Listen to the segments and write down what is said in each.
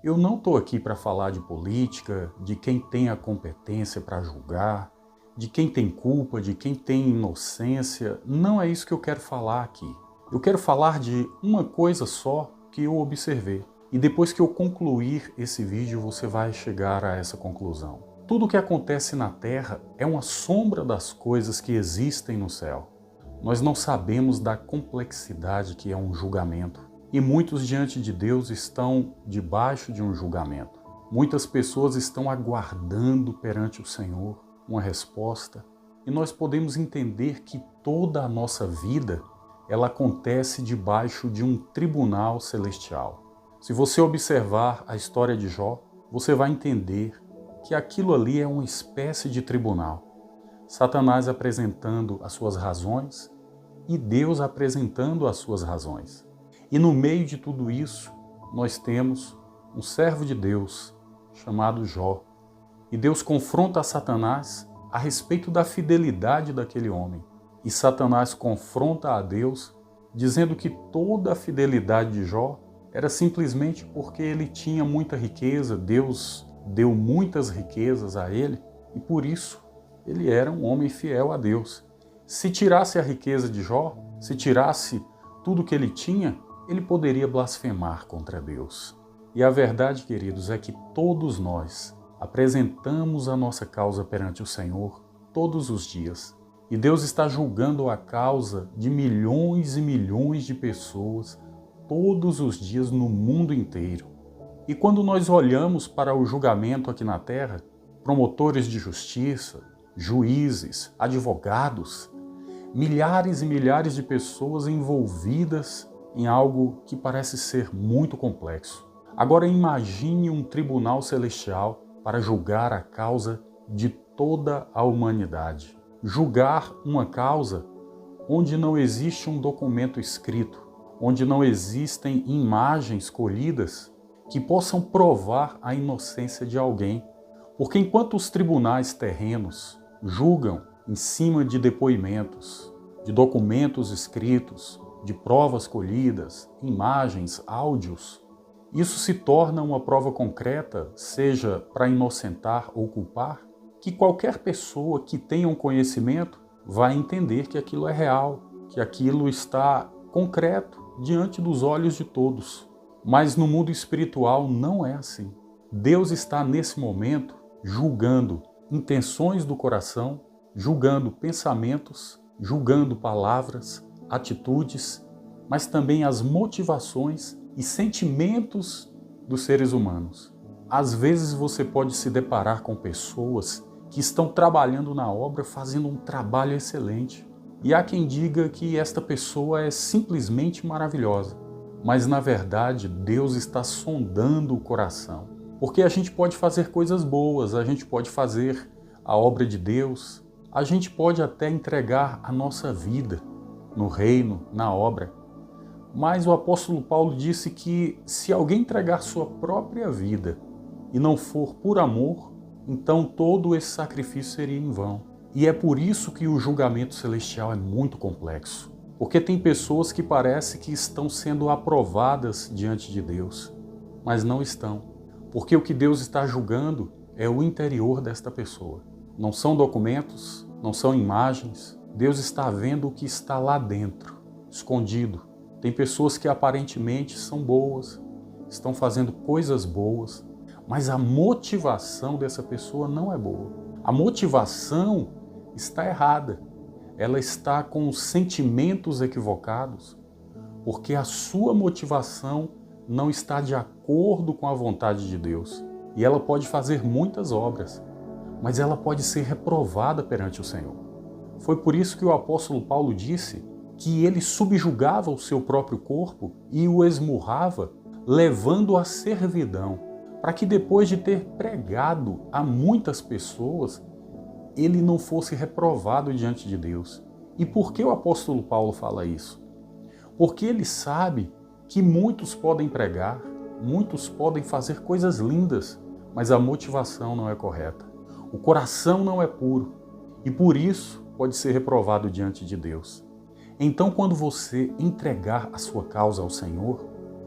Eu não estou aqui para falar de política, de quem tem a competência para julgar, de quem tem culpa, de quem tem inocência. Não é isso que eu quero falar aqui. Eu quero falar de uma coisa só que eu observei. E depois que eu concluir esse vídeo, você vai chegar a essa conclusão. Tudo o que acontece na Terra é uma sombra das coisas que existem no céu. Nós não sabemos da complexidade que é um julgamento. E muitos diante de Deus estão debaixo de um julgamento. Muitas pessoas estão aguardando perante o Senhor uma resposta. E nós podemos entender que toda a nossa vida, ela acontece debaixo de um tribunal celestial. Se você observar a história de Jó, você vai entender que aquilo ali é uma espécie de tribunal. Satanás apresentando as suas razões e Deus apresentando as suas razões. E no meio de tudo isso, nós temos um servo de Deus chamado Jó. E Deus confronta a Satanás a respeito da fidelidade daquele homem. E Satanás confronta a Deus dizendo que toda a fidelidade de Jó era simplesmente porque ele tinha muita riqueza, Deus deu muitas riquezas a ele e por isso ele era um homem fiel a Deus. Se tirasse a riqueza de Jó, se tirasse tudo que ele tinha, ele poderia blasfemar contra Deus. E a verdade, queridos, é que todos nós apresentamos a nossa causa perante o Senhor todos os dias. E Deus está julgando a causa de milhões e milhões de pessoas todos os dias no mundo inteiro. E quando nós olhamos para o julgamento aqui na Terra, promotores de justiça, juízes, advogados, milhares e milhares de pessoas envolvidas em algo que parece ser muito complexo. Agora imagine um tribunal celestial para julgar a causa de toda a humanidade. Julgar uma causa onde não existe um documento escrito, onde não existem imagens colhidas que possam provar a inocência de alguém. Porque enquanto os tribunais terrenos julgam em cima de depoimentos, de documentos escritos, de provas colhidas, imagens, áudios, isso se torna uma prova concreta, seja para inocentar ou culpar, que qualquer pessoa que tenha um conhecimento vai entender que aquilo é real, que aquilo está concreto diante dos olhos de todos. Mas no mundo espiritual não é assim. Deus está nesse momento julgando intenções do coração, julgando pensamentos, julgando palavras, atitudes, mas também as motivações e sentimentos dos seres humanos. Às vezes você pode se deparar com pessoas que estão trabalhando na obra, fazendo um trabalho excelente. E há quem diga que esta pessoa é simplesmente maravilhosa. Mas na verdade, Deus está sondando o coração. Porque a gente pode fazer coisas boas, a gente pode fazer a obra de Deus, a gente pode até entregar a nossa vida no reino, na obra. Mas o apóstolo Paulo disse que se alguém entregar sua própria vida e não for por amor, então todo esse sacrifício seria em vão. E é por isso que o julgamento celestial é muito complexo. Porque tem pessoas que parece que estão sendo aprovadas diante de Deus, mas não estão. Porque o que Deus está julgando é o interior desta pessoa. Não são documentos, não são imagens. Deus está vendo o que está lá dentro, escondido. Tem pessoas que aparentemente são boas, estão fazendo coisas boas, mas a motivação dessa pessoa não é boa. A motivação está errada. Ela está com os sentimentos equivocados, porque a sua motivação não está de acordo com a vontade de Deus. E ela pode fazer muitas obras, mas ela pode ser reprovada perante o Senhor. Foi por isso que o apóstolo Paulo disse que ele subjugava o seu próprio corpo e o esmurrava, levando à servidão, para que depois de ter pregado a muitas pessoas, ele não fosse reprovado diante de Deus. E por que o apóstolo Paulo fala isso? Porque ele sabe que muitos podem pregar, muitos podem fazer coisas lindas, mas a motivação não é correta. O coração não é puro e por isso pode ser reprovado diante de Deus. Então, quando você entregar a sua causa ao Senhor,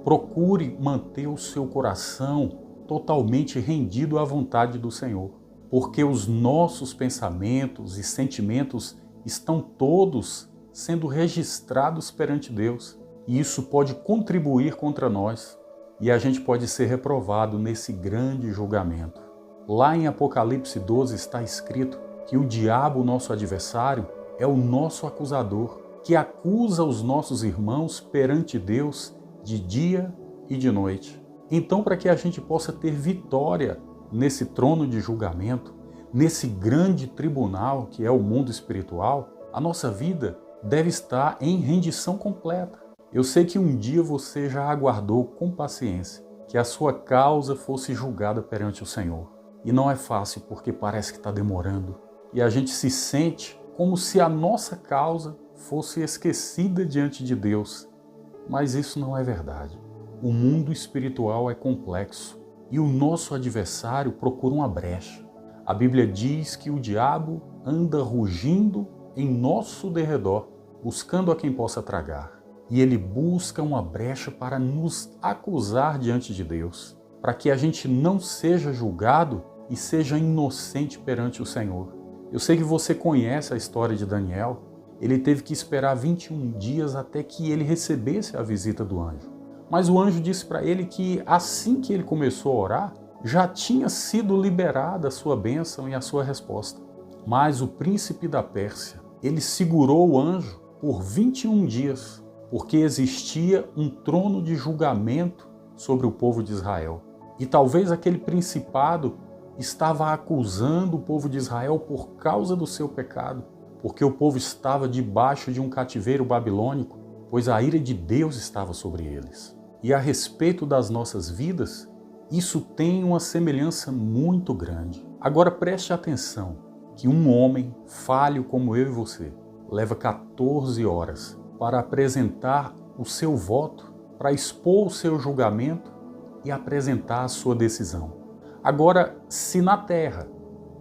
procure manter o seu coração totalmente rendido à vontade do Senhor, porque os nossos pensamentos e sentimentos estão todos sendo registrados perante Deus, e isso pode contribuir contra nós, e a gente pode ser reprovado nesse grande julgamento. Lá em Apocalipse 12 está escrito que o diabo, nosso adversário, é o nosso acusador, que acusa os nossos irmãos perante Deus de dia e de noite. Então, para que a gente possa ter vitória nesse trono de julgamento, nesse grande tribunal que é o mundo espiritual, a nossa vida deve estar em rendição completa. Eu sei que um dia você já aguardou com paciência que a sua causa fosse julgada perante o Senhor. E não é fácil porque parece que está demorando. E a gente se sente como se a nossa causa fosse esquecida diante de Deus. Mas isso não é verdade. O mundo espiritual é complexo e o nosso adversário procura uma brecha. A Bíblia diz que o diabo anda rugindo em nosso derredor, buscando a quem possa tragar. E ele busca uma brecha para nos acusar diante de Deus, para que a gente não seja julgado e seja inocente perante o Senhor. Eu sei que você conhece a história de Daniel. Ele teve que esperar 21 dias até que ele recebesse a visita do anjo. Mas o anjo disse para ele que assim que ele começou a orar, já tinha sido liberada a sua bênção e a sua resposta. Mas o príncipe da Pérsia, ele segurou o anjo por 21 dias, porque existia um trono de julgamento sobre o povo de Israel. E talvez aquele principado estava acusando o povo de Israel por causa do seu pecado, porque o povo estava debaixo de um cativeiro babilônico, pois a ira de Deus estava sobre eles. E a respeito das nossas vidas, isso tem uma semelhança muito grande. Agora preste atenção que um homem falho como eu e você leva 14 horas para apresentar o seu voto, para expor o seu julgamento e apresentar a sua decisão. Agora, se na Terra,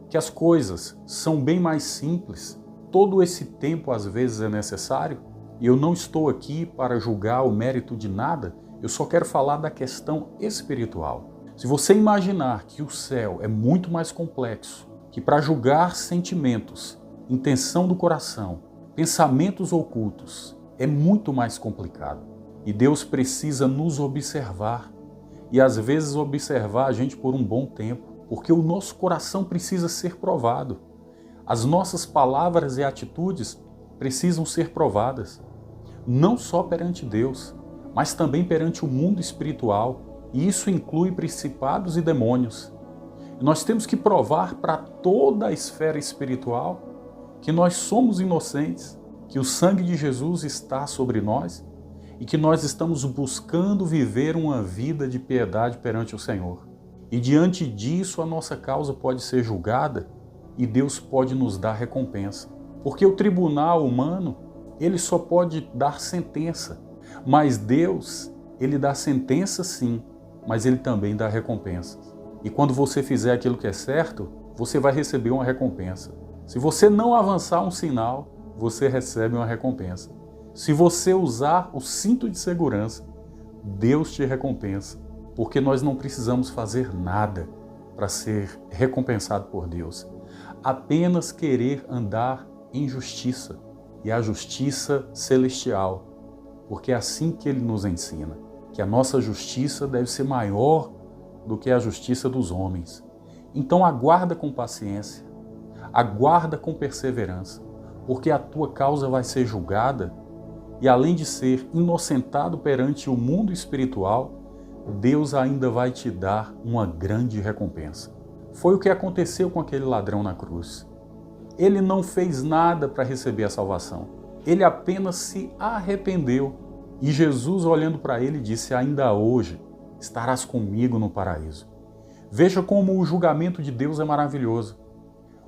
que as coisas são bem mais simples, todo esse tempo às vezes é necessário, e eu não estou aqui para julgar o mérito de nada, eu só quero falar da questão espiritual. Se você imaginar que o céu é muito mais complexo, que para julgar sentimentos, intenção do coração, pensamentos ocultos, é muito mais complicado. E Deus precisa nos observar, e às vezes observar a gente por um bom tempo, porque o nosso coração precisa ser provado. As nossas palavras e atitudes precisam ser provadas, não só perante Deus, mas também perante o mundo espiritual, e isso inclui principados e demônios. E nós temos que provar para toda a esfera espiritual que nós somos inocentes, que o sangue de Jesus está sobre nós e que nós estamos buscando viver uma vida de piedade perante o Senhor. E diante disso a nossa causa pode ser julgada e Deus pode nos dar recompensa. Porque o tribunal humano, ele só pode dar sentença, mas Deus, ele dá sentença sim, mas ele também dá recompensas. E quando você fizer aquilo que é certo, você vai receber uma recompensa. Se você não avançar um sinal, você recebe uma recompensa. Se você usar o cinto de segurança, Deus te recompensa, porque nós não precisamos fazer nada para ser recompensado por Deus. Apenas querer andar em justiça, e a justiça celestial, porque é assim que Ele nos ensina, que a nossa justiça deve ser maior do que a justiça dos homens. Então aguarda com paciência, aguarda com perseverança, porque a tua causa vai ser julgada e além de ser inocentado perante o mundo espiritual, Deus ainda vai te dar uma grande recompensa. Foi o que aconteceu com aquele ladrão na cruz. Ele não fez nada para receber a salvação. Ele apenas se arrependeu. E Jesus, olhando para ele, disse: ainda hoje estarás comigo no paraíso. Veja como o julgamento de Deus é maravilhoso.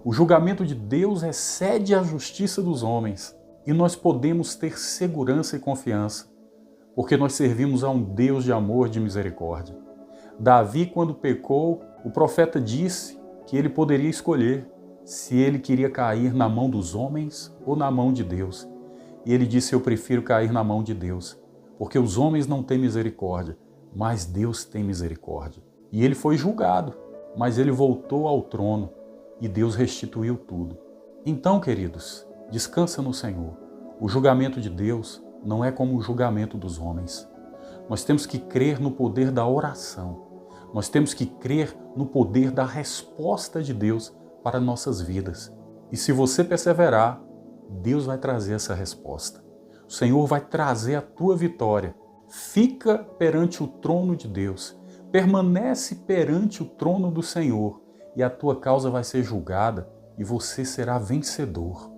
O julgamento de Deus excede a justiça dos homens. E nós podemos ter segurança e confiança, porque nós servimos a um Deus de amor e de misericórdia. Davi, quando pecou, o profeta disse que ele poderia escolher se ele queria cair na mão dos homens ou na mão de Deus. E ele disse: eu prefiro cair na mão de Deus, porque os homens não têm misericórdia, mas Deus tem misericórdia. E ele foi julgado, mas ele voltou ao trono e Deus restituiu tudo. Então, queridos, descansa no Senhor. O julgamento de Deus não é como o julgamento dos homens. Nós temos que crer no poder da oração. Nós temos que crer no poder da resposta de Deus para nossas vidas. E se você perseverar, Deus vai trazer essa resposta. O Senhor vai trazer a tua vitória. Fica perante o trono de Deus. Permanece perante o trono do Senhor e a tua causa vai ser julgada e você será vencedor.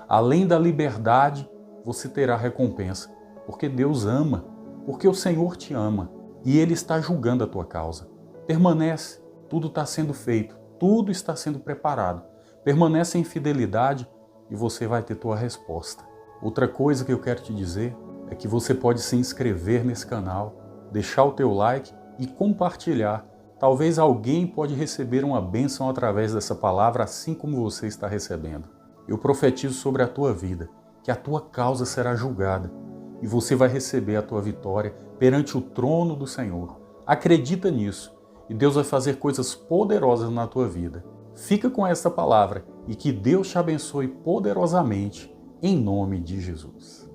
Além da liberdade, você terá recompensa, porque Deus ama, porque o Senhor te ama e Ele está julgando a tua causa. Permanece, tudo está sendo feito, tudo está sendo preparado. Permanece em fidelidade e você vai ter tua resposta. Outra coisa que eu quero te dizer é que você pode se inscrever nesse canal, deixar o teu like e compartilhar. Talvez alguém pode receber uma bênção através dessa palavra, assim como você está recebendo. Eu profetizo sobre a tua vida, que a tua causa será julgada e você vai receber a tua vitória perante o trono do Senhor. Acredita nisso e Deus vai fazer coisas poderosas na tua vida. Fica com essa palavra e que Deus te abençoe poderosamente, em nome de Jesus.